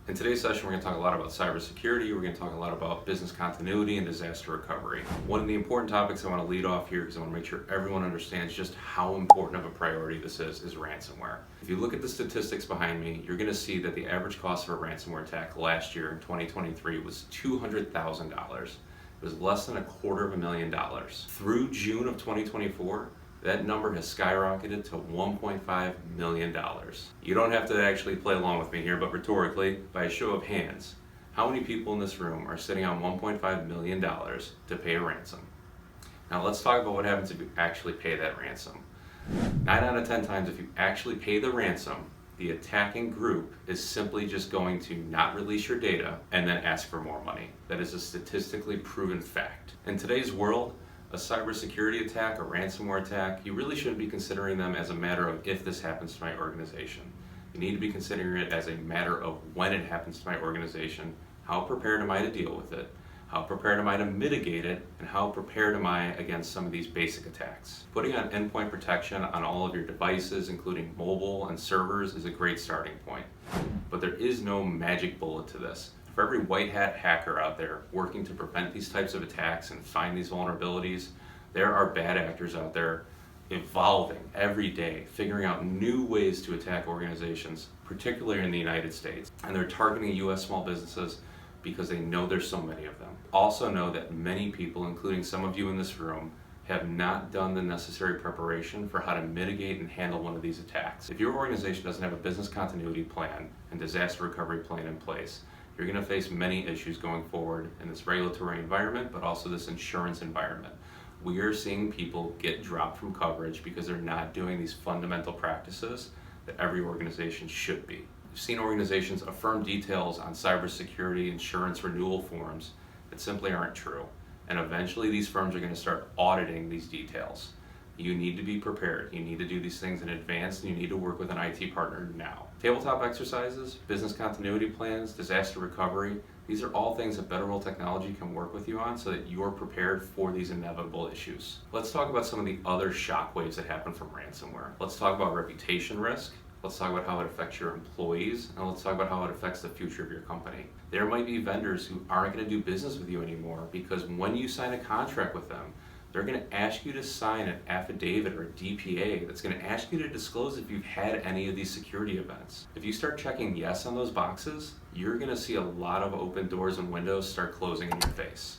In today's session, we're going to talk a lot about cybersecurity. We're going to talk a lot about business continuity and disaster recovery. One of the important topics I want to lead off here, because I want to make sure everyone understands just how important of a priority this is ransomware. If you look at the statistics behind me, you're going to see that the average cost of a ransomware attack last year in 2023 was $200,000. It was less than $250,000. Through June of 2024, that number has skyrocketed to $1.5 million. You don't have to actually play along with me here, but rhetorically, by a show of hands, how many people in this room are sitting on $1.5 million to pay a ransom? Now let's talk about what happens if you actually pay that ransom. 9 out of 10 times, if you actually pay the ransom, the attacking group is simply just going to not release your data and then ask for more money. That is a statistically proven fact. In today's world, a cybersecurity attack, a ransomware attack, you really shouldn't be considering them as a matter of if this happens to my organization. You need to be considering it as a matter of when it happens to my organization. How prepared am I to deal with it? How prepared am I to mitigate it? And how prepared am I against some of these basic attacks? Putting on endpoint protection on all of your devices, including mobile and servers, is a great starting point. But there is no magic bullet to this. For every white hat hacker out there working to prevent these types of attacks and find these vulnerabilities, there are bad actors out there evolving every day, figuring out new ways to attack organizations, particularly in the United States. And they're targeting US small businesses because they know there's so many of them. Also know that many people, including some of you in this room, have not done the necessary preparation for how to mitigate and handle one of these attacks. If your organization doesn't have a business continuity plan and disaster recovery plan in place, you're going to face many issues going forward in this regulatory environment, but also this insurance environment. We are seeing people get dropped from coverage because they're not doing these fundamental practices that every organization should be. We've seen organizations affirm details on cybersecurity insurance renewal forms that simply aren't true. And eventually these firms are going to start auditing these details. You need to be prepared. You need to do these things in advance, and you need to work with an IT partner now. Tabletop exercises, business continuity plans, disaster recovery, these are all things that BetterWorld Technology can work with you on so that you're prepared for these inevitable issues. Let's talk about some of the other shockwaves that happen from ransomware. Let's talk about reputation risk. Let's talk about how it affects your employees, and let's talk about how it affects the future of your company. There might be vendors who aren't going to do business with you anymore because when you sign a contract with them, they're going to ask you to sign an affidavit or a DPA that's going to ask you to disclose if you've had any of these security events. If you start checking yes on those boxes, you're going to see a lot of open doors and windows start closing in your face.